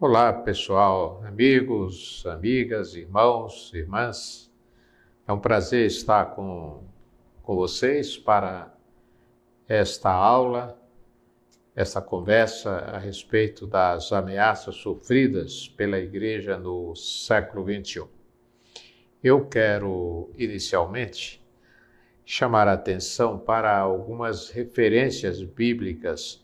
Olá, pessoal, amigos, amigas, irmãos, irmãs. É um prazer estar com vocês para esta aula, esta conversa a respeito das ameaças sofridas pela Igreja no século XXI. Eu quero, inicialmente, chamar a atenção para algumas referências bíblicas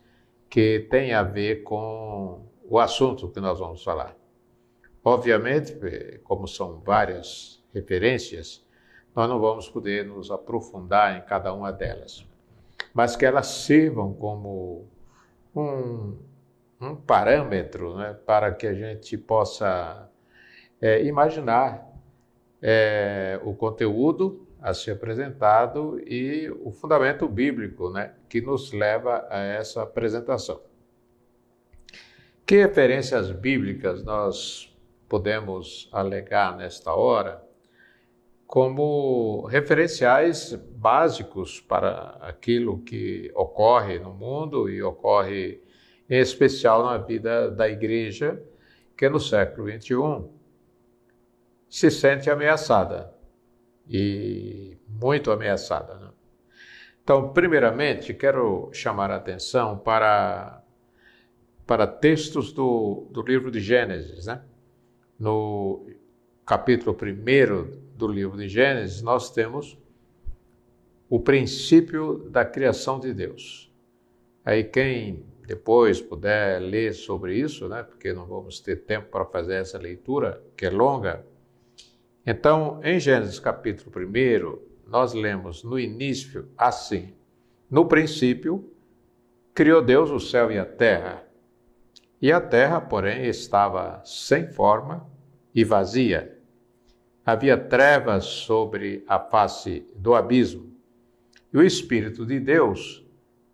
que têm a ver com o assunto que nós vamos falar. Obviamente, como são várias referências, nós não vamos poder nos aprofundar em cada uma delas, mas que elas sirvam como um parâmetro, né, para que a gente possa imaginar o conteúdo a ser apresentado e o fundamento bíblico, né, que nos leva a essa apresentação. Que referências bíblicas nós podemos alegar nesta hora como referenciais básicos para aquilo que ocorre no mundo e ocorre em especial na vida da igreja, que no século XXI se sente ameaçada e muito ameaçada, né? Então, primeiramente, quero chamar a atenção para textos do livro de Gênesis, né? No capítulo 1 do livro de Gênesis, nós temos o princípio da criação de Deus. Aí quem depois puder ler sobre isso, né? Porque não vamos ter tempo para fazer essa leitura, que é longa. Então, em Gênesis capítulo 1, nós lemos no início assim: no princípio, criou Deus o céu e a terra. E a terra, porém, estava sem forma e vazia. Havia trevas sobre a face do abismo, e o Espírito de Deus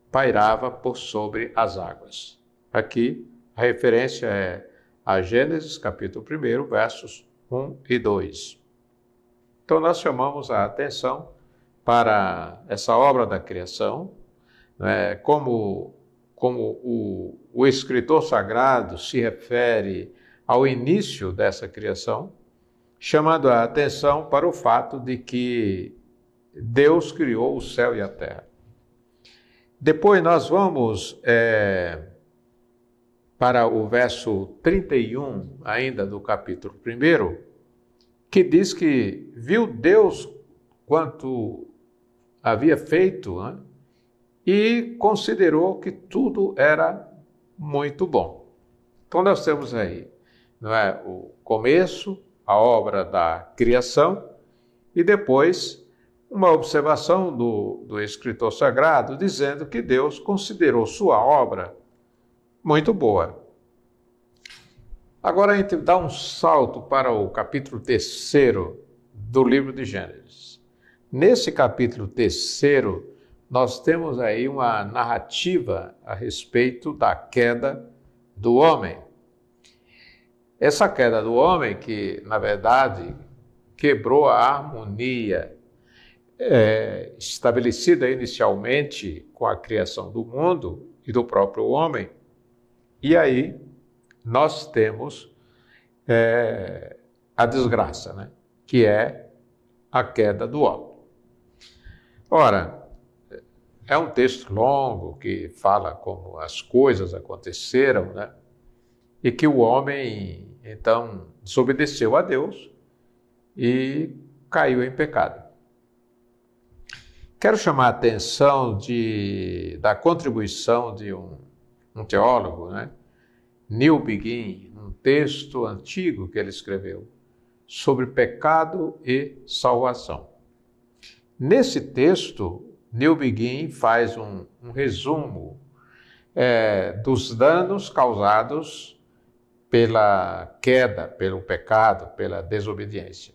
pairava por sobre as águas. Aqui, a referência é a Gênesis, capítulo 1, versos 1 e 2. Então, nós chamamos a atenção para essa obra da criação, né, como o escritor sagrado se refere ao início dessa criação, chamando a atenção para o fato de que Deus criou o céu e a terra. Depois nós vamos para o verso 31, ainda do capítulo 1, que diz que viu Deus quanto havia feito, né? E considerou que tudo era muito bom. Então nós temos aí, não é, o começo, a obra da criação, e depois uma observação do escritor sagrado dizendo que Deus considerou sua obra muito boa. Agora a gente dá um salto para o capítulo 3 do livro de Gênesis. Nesse capítulo 3, nós temos aí uma narrativa a respeito da queda do homem. Essa queda do homem que, na verdade, quebrou a harmonia estabelecida inicialmente com a criação do mundo e do próprio homem. E aí nós temos a desgraça, né? Que é a queda do homem. Ora, é um texto longo que fala como as coisas aconteceram, né? E que o homem, então, desobedeceu a Deus e caiu em pecado. Quero chamar a atenção da contribuição de um teólogo, né? Neil Begin, um texto antigo que ele escreveu sobre pecado e salvação. Nesse texto, Neil Begin faz um resumo dos danos causados pela queda, pelo pecado, pela desobediência.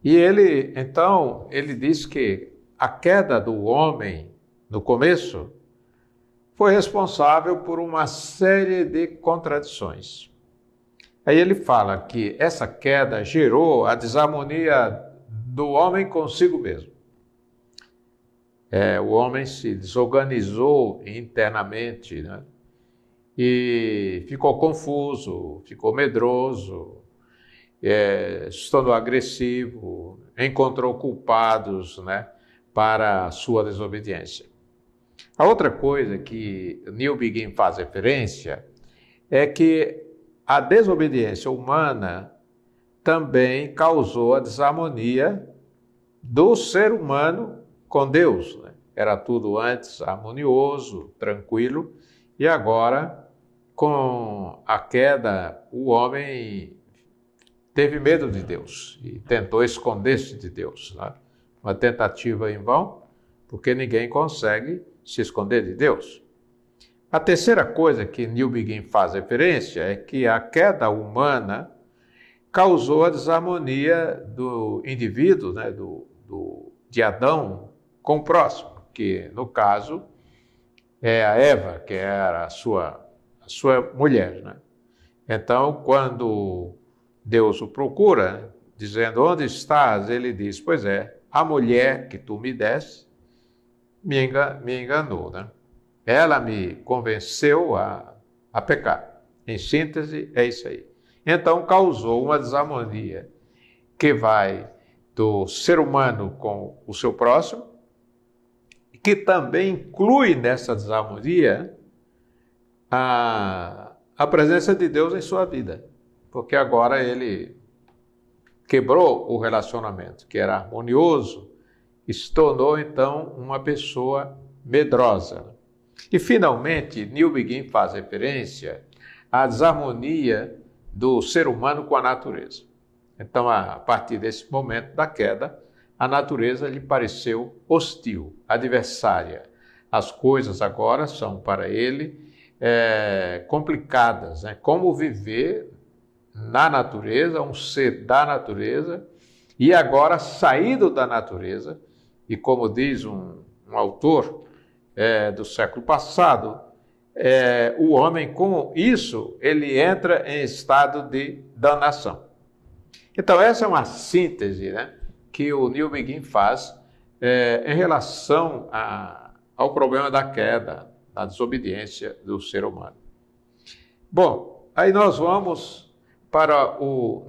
E ele diz que a queda do homem, no começo, foi responsável por uma série de contradições. Aí ele fala que essa queda gerou a desarmonia do homem consigo mesmo. O homem se desorganizou internamente, né? e ficou confuso, ficou medroso, se tornou agressivo, encontrou culpados, né, para a sua desobediência. A outra coisa que Newbigin faz referência é que a desobediência humana também causou a desarmonia do ser humano com Deus, né? Era tudo antes harmonioso, tranquilo, e agora, com a queda, o homem teve medo de Deus e tentou esconder-se de Deus, né? Uma tentativa em vão, porque ninguém consegue se esconder de Deus. A terceira coisa que Newbigin faz referência é que a queda humana causou a desarmonia do indivíduo, né, de Adão com o próximo, que no caso é a Eva, que era a sua mulher, né? Então, quando Deus o procura, dizendo, onde estás? Ele diz, pois é, a mulher que tu me deste me enganou, né? Ela me convenceu a pecar. Em síntese, é isso aí. Então, causou uma desarmonia que vai do ser humano com o seu próximo, que também inclui nessa desarmonia a presença de Deus em sua vida, porque agora ele quebrou o relacionamento, que era harmonioso, e se tornou então uma pessoa medrosa. E finalmente, Newbigin faz referência à desarmonia do ser humano com a natureza. Então, a partir desse momento da queda, a natureza lhe pareceu hostil, adversária. As coisas agora são para ele complicadas, né? Como viver na natureza, um ser da natureza, e agora saído da natureza, e como diz um autor do século passado, o homem com isso, ele entra em estado de danação. Então essa é uma síntese, né, que o Newbigin faz em relação ao problema da queda, da desobediência do ser humano. Bom, aí nós vamos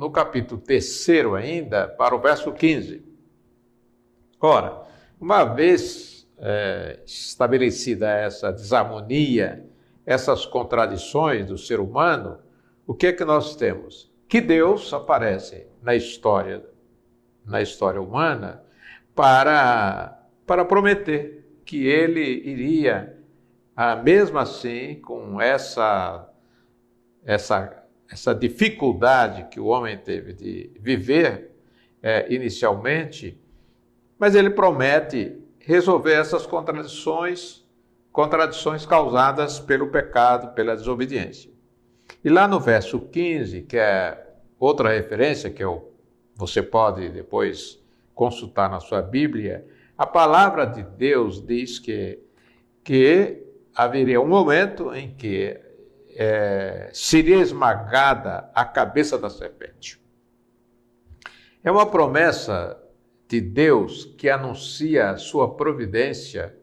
no capítulo 3 ainda, para o verso 15. Ora, uma vez estabelecida essa desarmonia, essas contradições do ser humano, o que é que nós temos? Que Deus aparece na história humana para prometer que ele iria, mesmo assim, com essa dificuldade que o homem teve de viver inicialmente, mas ele promete resolver essas contradições causadas pelo pecado, pela desobediência. E lá no verso 15, que é outra referência que você pode depois consultar na sua Bíblia, a palavra de Deus diz que haveria um momento em que seria esmagada a cabeça da serpente. É uma promessa de Deus que anuncia a sua providência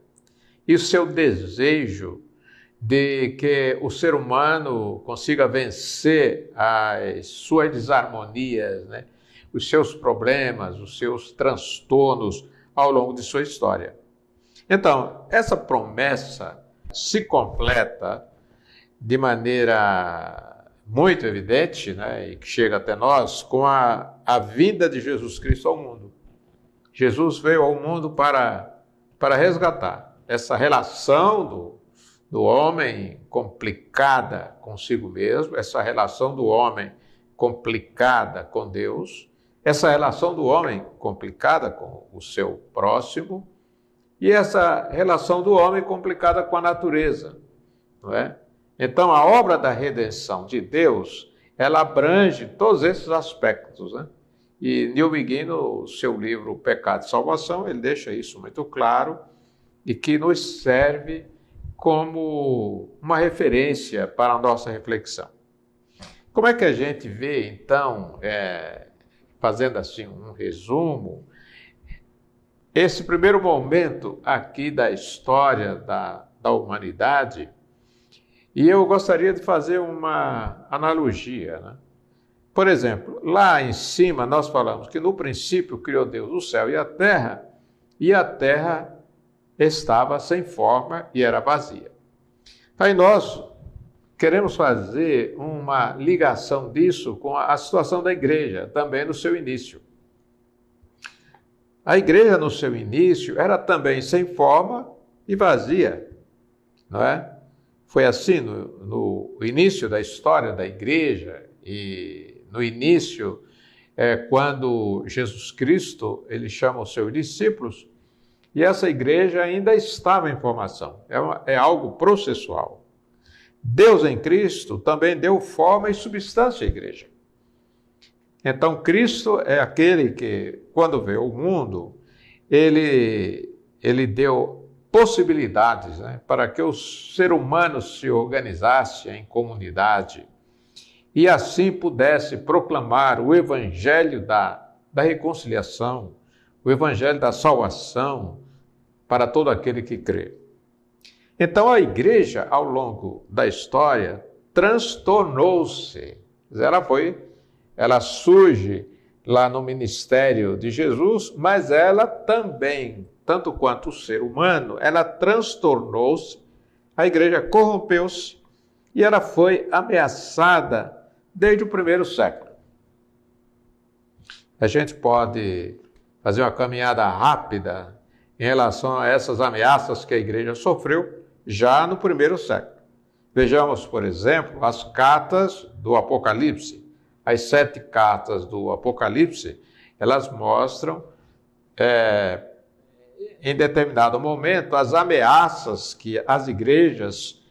e o seu desejo de que o ser humano consiga vencer as suas desarmonias, né? Os seus problemas, os seus transtornos ao longo de sua história. Então, essa promessa se completa de maneira muito evidente, né, e que chega até nós, com a vinda de Jesus Cristo ao mundo. Jesus veio ao mundo para resgatar essa relação do homem complicada consigo mesmo, essa relação do homem complicada com Deus, essa relação do homem complicada com o seu próximo e essa relação do homem complicada com a natureza, não é? Então, a obra da redenção de Deus, ela abrange todos esses aspectos, né? E Newbigin, no seu livro Pecado e Salvação, ele deixa isso muito claro e que nos serve como uma referência para a nossa reflexão. Como é que a gente vê, então, fazendo assim um resumo, esse primeiro momento aqui da história da humanidade, E eu gostaria de fazer uma analogia, né? Por exemplo, lá em cima nós falamos que no princípio criou Deus o céu e a terra estava sem forma e era vazia. Aí nós queremos fazer uma ligação disso com a situação da igreja, também no seu início. A igreja no seu início era também sem forma e vazia, não é? Foi assim no início da história da igreja e no início, quando Jesus Cristo ele chama os seus discípulos, e essa igreja ainda estava em formação, é algo processual. Deus em Cristo também deu forma e substância à igreja. Então Cristo é aquele que, quando veio ao mundo, ele deu possibilidades, né, para que o ser humano se organizasse em comunidade e assim pudesse proclamar o evangelho da reconciliação, o evangelho da salvação para todo aquele que crê. Então a igreja, ao longo da história, transtornou-se. Ela surge lá no ministério de Jesus, mas ela também, tanto quanto o ser humano, ela transtornou-se, a igreja corrompeu-se e ela foi ameaçada desde o primeiro século. A gente pode fazer uma caminhada rápida em relação a essas ameaças que a igreja sofreu já no primeiro século. Vejamos, por exemplo, as cartas do Apocalipse. As 7 cartas do Apocalipse, elas mostram, em determinado momento, as ameaças que as igrejas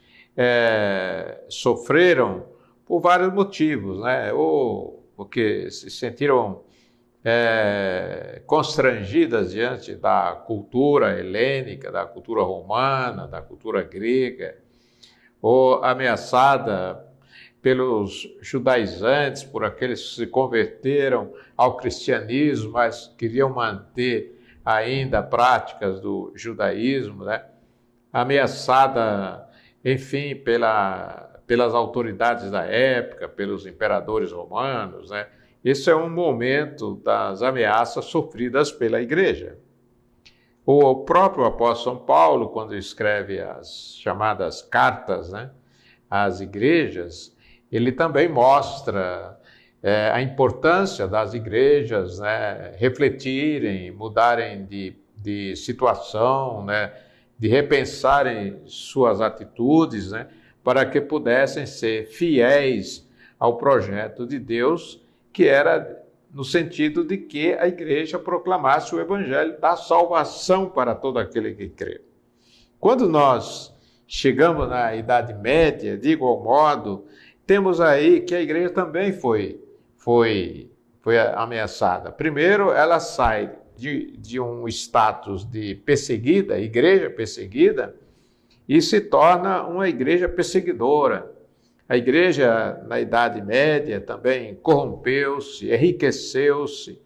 sofreram por vários motivos, né? Ou porque se sentiram constrangidas diante da cultura helênica, da cultura romana, da cultura grega, ou ameaçada pelos judaizantes, por aqueles que se converteram ao cristianismo, mas queriam manter ainda práticas do judaísmo, né? Ameaçada, enfim, pelas autoridades da época, pelos imperadores romanos, né? Esse é um momento das ameaças sofridas pela igreja. O próprio apóstolo São Paulo, quando escreve as chamadas cartas, né, às igrejas, ele também mostra a importância das igrejas, né, refletirem, mudarem de situação, né, de repensarem suas atitudes, né, para que pudessem ser fiéis ao projeto de Deus, que era no sentido de que a igreja proclamasse o evangelho da salvação para todo aquele que crê. Quando nós chegamos na Idade Média, de igual modo, temos aí que a igreja também foi ameaçada. Primeiro, ela sai de um status de perseguida, igreja perseguida, e se torna uma igreja perseguidora. A igreja, na Idade Média, também corrompeu-se, enriqueceu-se,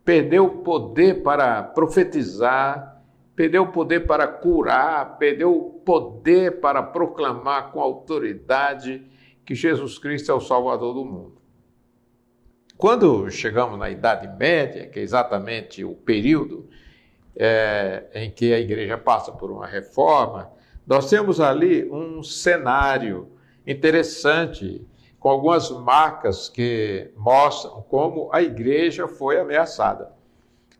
perdeu o poder para profetizar, perdeu o poder para curar, perdeu o poder para proclamar com autoridade que Jesus Cristo é o Salvador do mundo. Quando chegamos na Idade Média, que é exatamente o período em que a igreja passa por uma reforma, nós temos ali um cenário interessante, com algumas marcas que mostram como a igreja foi ameaçada.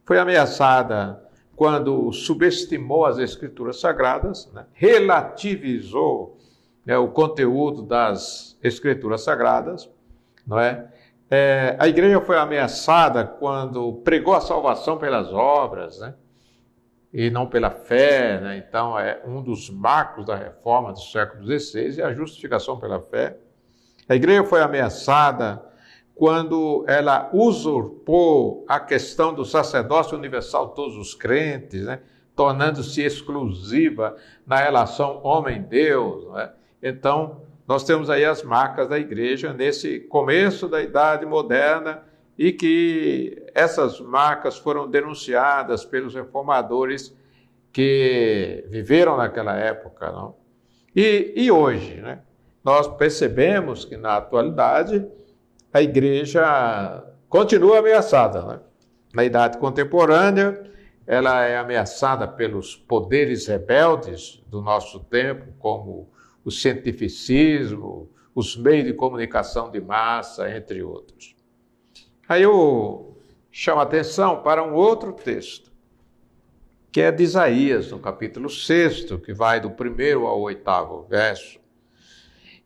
Foi ameaçada quando subestimou as Escrituras Sagradas, né? Relativizou, né, o conteúdo das Escrituras Sagradas, não é? A igreja foi ameaçada quando pregou a salvação pelas obras, né? E não pela fé, né? Então é um dos marcos da reforma do século XVI, é a justificação pela fé. A igreja foi ameaçada quando ela usurpou a questão do sacerdócio universal de todos os crentes, né? Tornando-se exclusiva na relação homem-Deus, né? Então nós temos aí as marcas da igreja nesse começo da Idade Moderna, e que essas marcas foram denunciadas pelos reformadores que viveram naquela época, não? E hoje, né? nós percebemos que, na atualidade, a igreja continua ameaçada, né? Na idade contemporânea, ela é ameaçada pelos poderes rebeldes do nosso tempo, como o cientificismo, os meios de comunicação de massa, entre outros. Aí eu chamo a atenção para um outro texto, que é de Isaías, no capítulo 6, que vai do 1º ao 8º verso,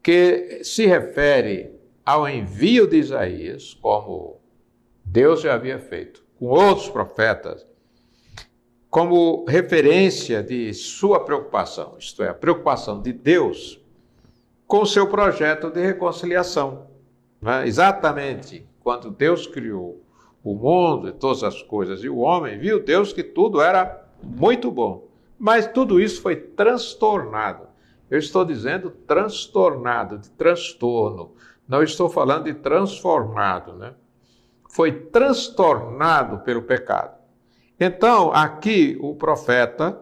que se refere ao envio de Isaías, como Deus já havia feito com outros profetas, como referência de sua preocupação, isto é, a preocupação de Deus com o seu projeto de reconciliação. Né? Exatamente quando Deus criou o mundo e todas as coisas e o homem, viu Deus que tudo era muito bom, mas tudo isso foi transtornado. Eu estou dizendo transtornado, de transtorno, não estou falando de transformado, né? Foi transtornado pelo pecado. Então, aqui o profeta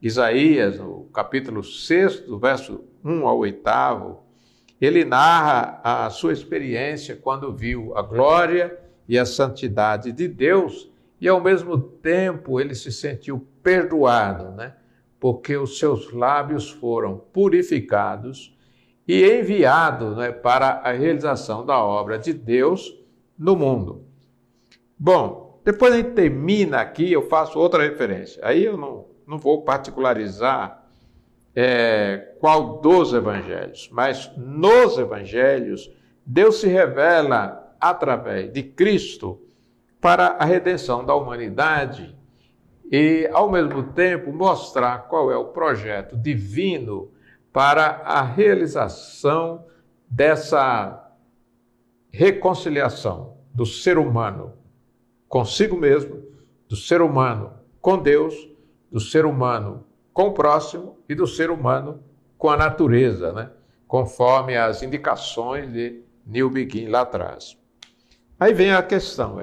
Isaías, no capítulo 6, do verso 1 ao 8º, ele narra a sua experiência quando viu a glória e a santidade de Deus e, ao mesmo tempo, ele se sentiu perdoado, né? Porque os seus lábios foram purificados e enviados, né, para a realização da obra de Deus no mundo. Bom, depois a gente termina aqui, eu faço outra referência. Aí eu não vou particularizar qual dos evangelhos, mas nos evangelhos, Deus se revela através de Cristo para a redenção da humanidade e, ao mesmo tempo, mostrar qual é o projeto divino para a realização dessa reconciliação do ser humano consigo mesmo, do ser humano com Deus, do ser humano com o próximo e do ser humano com a natureza, né? Conforme as indicações de Neil Begin lá atrás. Aí vem a questão,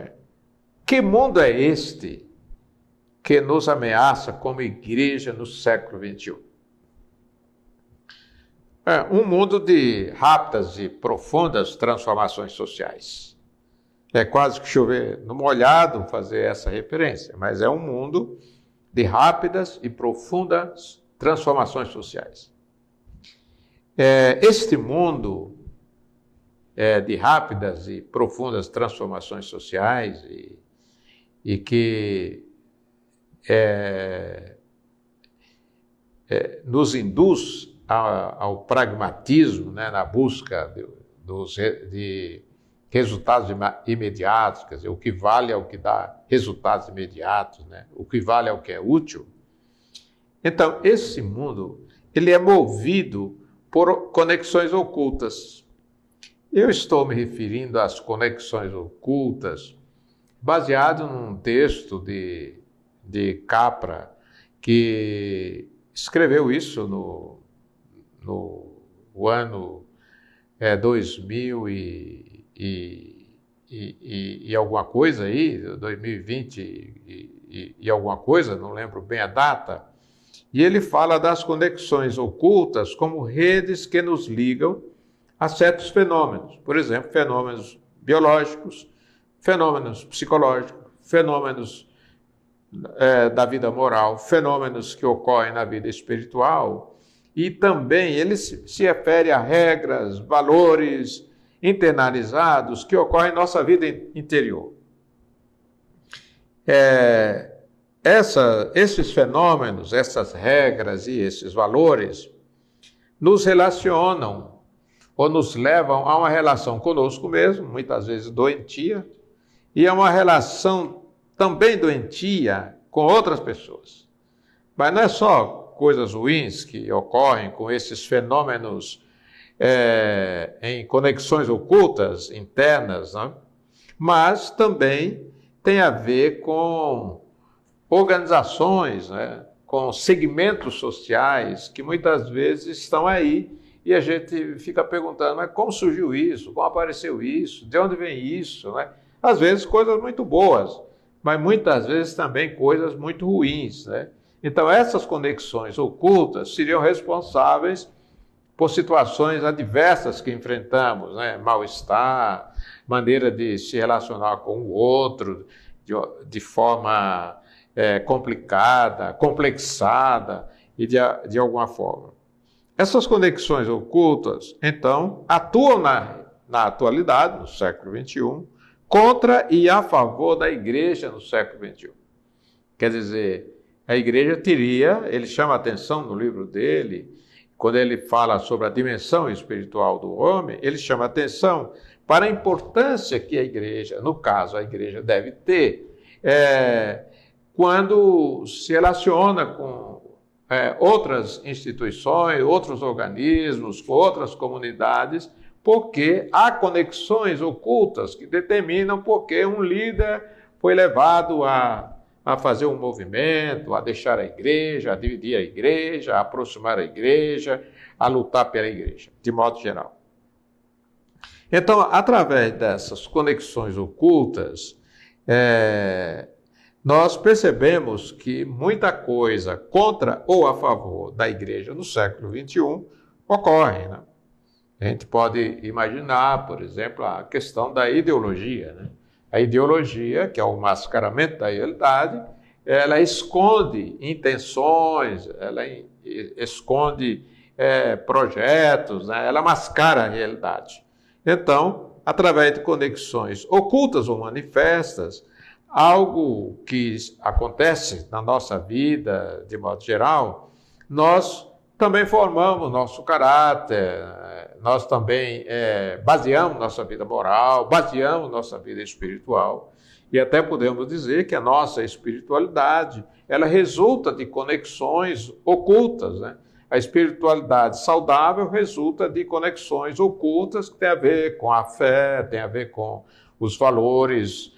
que mundo é este que nos ameaça como igreja no século XXI? Um mundo de rápidas e profundas transformações sociais. É quase que chover no molhado fazer essa referência, mas é um mundo de rápidas e profundas transformações sociais. Este mundo de rápidas e profundas transformações sociais e que nos induz ao pragmatismo, né, na busca de resultados imediatos, quer dizer, o que vale é o que dá resultados imediatos, né? O que vale é o que é útil. Então, esse mundo, ele é movido por conexões ocultas. Eu estou me referindo às conexões ocultas baseado num texto de Capra, que escreveu isso no ano 2000 e alguma coisa aí, 2020 e alguma coisa, não lembro bem a data, e ele fala das conexões ocultas como redes que nos ligam a certos fenômenos, por exemplo, fenômenos biológicos, fenômenos psicológicos, fenômenos da vida moral, fenômenos que ocorrem na vida espiritual, e também ele se refere a regras, valores internalizados que ocorrem em nossa vida interior. Esses fenômenos, essas regras e esses valores nos relacionam ou nos levam a uma relação conosco mesmo, muitas vezes doentia, e a uma relação também doentia com outras pessoas. Mas não é só coisas ruins que ocorrem com esses fenômenos em conexões ocultas, internas, né? Mas também tem a ver com organizações, né? Com segmentos sociais que muitas vezes estão aí e a gente fica perguntando, mas como surgiu isso? Como apareceu isso? De onde vem isso? Né? Às vezes coisas muito boas, mas muitas vezes também coisas muito ruins, né? Então essas conexões ocultas seriam responsáveis por situações adversas que enfrentamos, né? Mal-estar, maneira de se relacionar com o outro de forma complicada, complexada e de alguma forma. Essas conexões ocultas, então, atuam na atualidade, no século XXI, contra e a favor da igreja no século XXI. Quer dizer, a igreja teria, ele chama a atenção no livro dele, quando ele fala sobre a dimensão espiritual do homem, ele chama a atenção para a importância que a igreja, no caso a igreja deve ter, quando se relaciona com outras instituições, outros organismos, com outras comunidades, porque há conexões ocultas que determinam porque um líder foi levado a fazer um movimento, a deixar a igreja, a dividir a igreja, a aproximar a igreja, a lutar pela igreja, de modo geral. Então, através dessas conexões ocultas, nós percebemos que muita coisa contra ou a favor da igreja no século XXI ocorre, né? A gente pode imaginar, por exemplo, a questão da ideologia, né? A ideologia, que é o mascaramento da realidade, ela esconde intenções, ela esconde projetos, né? Ela mascara a realidade. Então, através de conexões ocultas ou manifestas, algo que acontece na nossa vida, de modo geral, nós também formamos nosso caráter, nós também baseamos nossa vida moral, baseamos nossa vida espiritual, e até podemos dizer que a nossa espiritualidade, ela resulta de conexões ocultas, né? A espiritualidade saudável resulta de conexões ocultas que tem a ver com a fé, tem a ver com os valores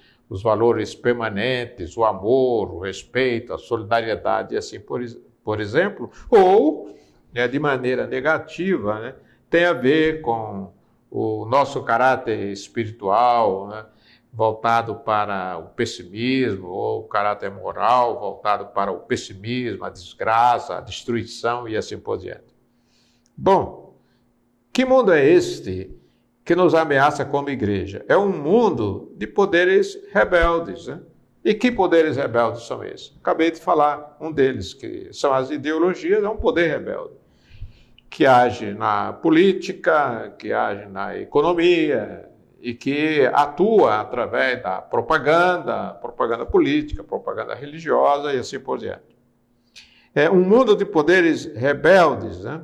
permanentes, o amor, o respeito, a solidariedade, e assim por exemplo, ou, de maneira negativa, né, tem a ver com o nosso caráter espiritual, né, voltado para o pessimismo, ou o caráter moral voltado para o pessimismo, a desgraça, a destruição e assim por diante. Bom, que mundo é este que nos ameaça como igreja? É um mundo de poderes rebeldes, né? E que poderes rebeldes são esses? Acabei de falar um deles, que são as ideologias, é um poder rebelde, que age na política, que age na economia e que atua através da propaganda política, propaganda religiosa e assim por diante. É um mundo de poderes rebeldes, né?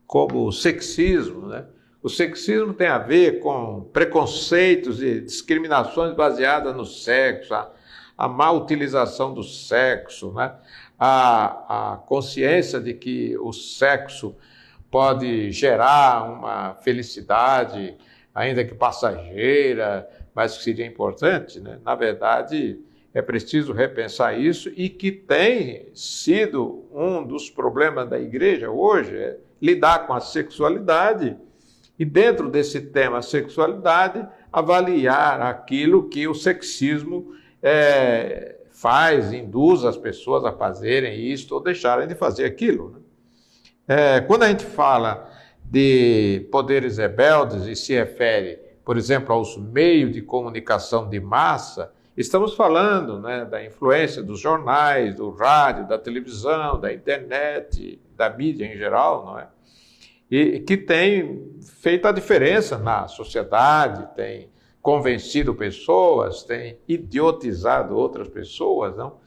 Como o sexismo, né? O sexismo tem a ver com preconceitos e discriminações baseadas no sexo, a má utilização do sexo, né? A consciência de que o sexo pode gerar uma felicidade, ainda que passageira, mas que seria importante, né? Na verdade, é preciso repensar isso, e que tem sido um dos problemas da igreja hoje, lidar com a sexualidade, e dentro desse tema sexualidade, avaliar aquilo que o sexismo faz, induz as pessoas a fazerem isto ou deixarem de fazer aquilo, né? Quando a gente fala de poderes rebeldes e se refere, por exemplo, aos meios de comunicação de massa, estamos falando, né, da influência dos jornais, do rádio, da televisão, da internet, da mídia em geral, não é? E que tem feito a diferença na sociedade, tem convencido pessoas, tem idiotizado outras pessoas, não?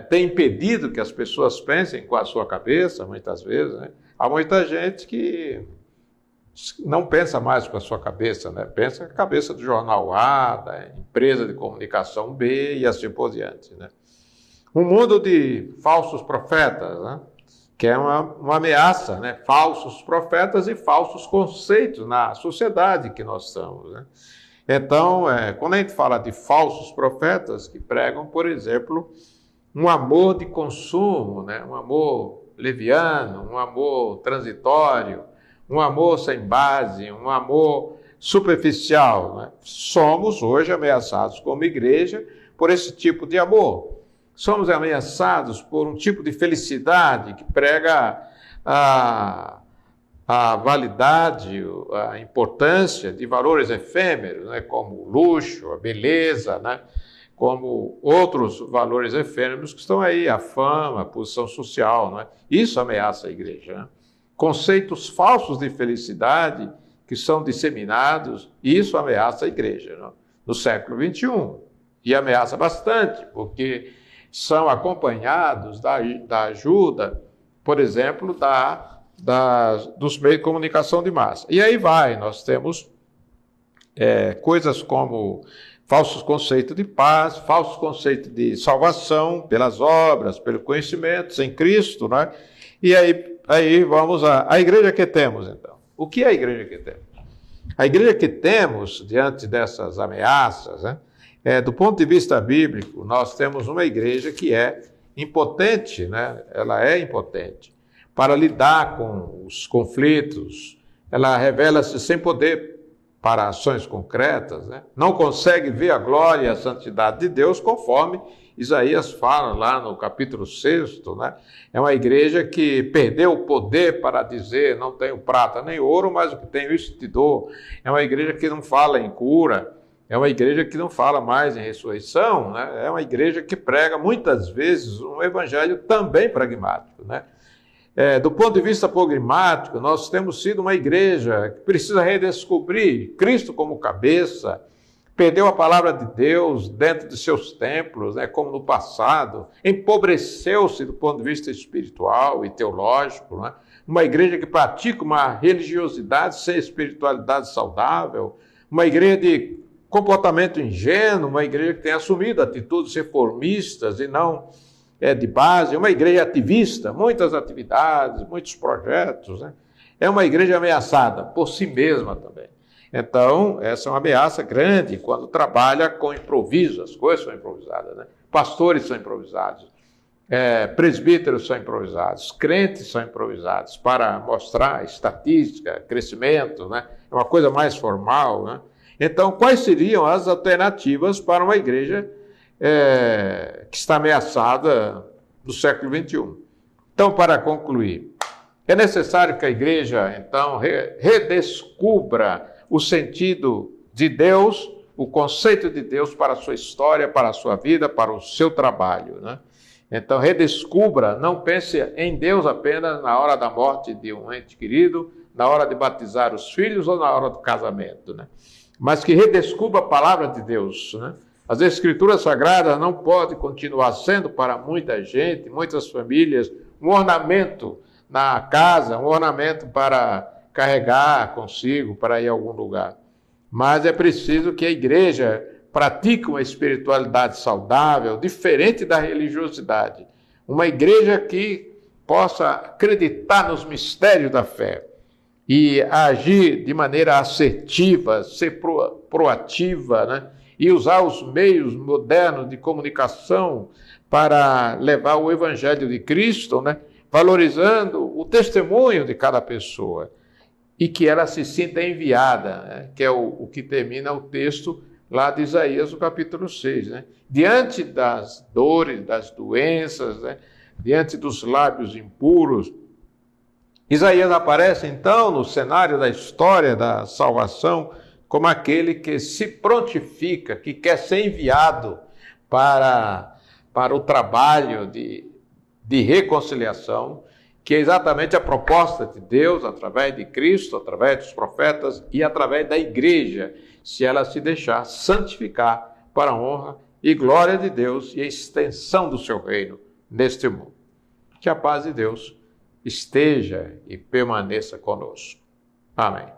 Tem impedido que as pessoas pensem com a sua cabeça, muitas vezes, né? Há muita gente que não pensa mais com a sua cabeça, né? Pensa com a cabeça do jornal A, da empresa de comunicação B e assim por diante, né? Um mundo de falsos profetas, né? Que é uma ameaça, né? Falsos profetas e falsos conceitos na sociedade que nós estamos, né? Então, quando a gente fala de falsos profetas que pregam, por exemplo, um amor de consumo, né? Um amor leviano, um amor transitório, um amor sem base, um amor superficial, né? Somos hoje ameaçados como igreja por esse tipo de amor. Somos ameaçados por um tipo de felicidade que prega a a validade, a importância de valores efêmeros, né, como o luxo, a beleza, né, como outros valores efêmeros que estão aí, a fama, a posição social. Né? Isso ameaça a igreja. Né? Conceitos falsos de felicidade que são disseminados, isso ameaça a igreja, né? No século XXI. E ameaça bastante, porque são acompanhados da ajuda, por exemplo, dos meios de comunicação de massa. E aí nós temos coisas como falsos conceitos de paz, falsos conceitos de salvação pelas obras, pelo conhecimento, sem Cristo, né? E aí vamos à igreja que temos, então. O que é a igreja que temos? A igreja que temos, diante dessas ameaças, né, do ponto de vista bíblico, nós temos uma igreja que é impotente, né? Ela é impotente para lidar com os conflitos, ela revela-se sem poder para ações concretas, né? Não consegue ver a glória e a santidade de Deus, conforme Isaías fala lá no capítulo 6, né? É uma igreja que perdeu o poder para dizer, não tenho prata nem ouro, mas o que tenho isso te dou. É uma igreja que não fala em cura, é uma igreja que não fala mais em ressurreição, né? É uma igreja que prega muitas vezes um evangelho também pragmático, né? Do ponto de vista programático, nós temos sido uma igreja que precisa redescobrir Cristo como cabeça, perdeu a palavra de Deus dentro de seus templos, né, como no passado, empobreceu-se do ponto de vista espiritual e teológico, né? Uma igreja que pratica uma religiosidade sem espiritualidade saudável, uma igreja de comportamento ingênuo, uma igreja que tem assumido atitudes reformistas e não de base, uma igreja ativista, muitas atividades, muitos projetos, né? É uma igreja ameaçada por si mesma também. Então, essa é uma ameaça grande quando trabalha com improviso, as coisas são improvisadas, né? Pastores são improvisados, presbíteros são improvisados, crentes são improvisados para mostrar estatística, crescimento, né? É uma coisa mais formal, né? Então, quais seriam as alternativas para uma igreja que está ameaçada no século XXI? Então, para concluir, é necessário que a igreja, então, redescubra o sentido de Deus, o conceito de Deus para a sua história, para a sua vida, para o seu trabalho, né? Então, redescubra, não pense em Deus apenas na hora da morte de um ente querido, na hora de batizar os filhos ou na hora do casamento, né? Mas que redescubra a palavra de Deus, né? As Escrituras Sagradas não podem continuar sendo para muita gente, muitas famílias, um ornamento na casa, um ornamento para carregar consigo, para ir a algum lugar. Mas é preciso que a igreja pratique uma espiritualidade saudável, diferente da religiosidade. Uma igreja que possa acreditar nos mistérios da fé e agir de maneira assertiva, ser proativa, né? E usar os meios modernos de comunicação para levar o evangelho de Cristo, né? Valorizando o testemunho de cada pessoa e que ela se sinta enviada, né? Que é o que termina o texto lá de Isaías, no capítulo 6. Né? Diante das dores, das doenças, né? Diante dos lábios impuros, Isaías aparece então no cenário da história da salvação como aquele que se prontifica, que quer ser enviado para o trabalho de reconciliação, que é exatamente a proposta de Deus através de Cristo, através dos profetas e através da igreja, se ela se deixar santificar para a honra e glória de Deus e a extensão do seu reino neste mundo. Que a paz de Deus esteja e permaneça conosco. Amém.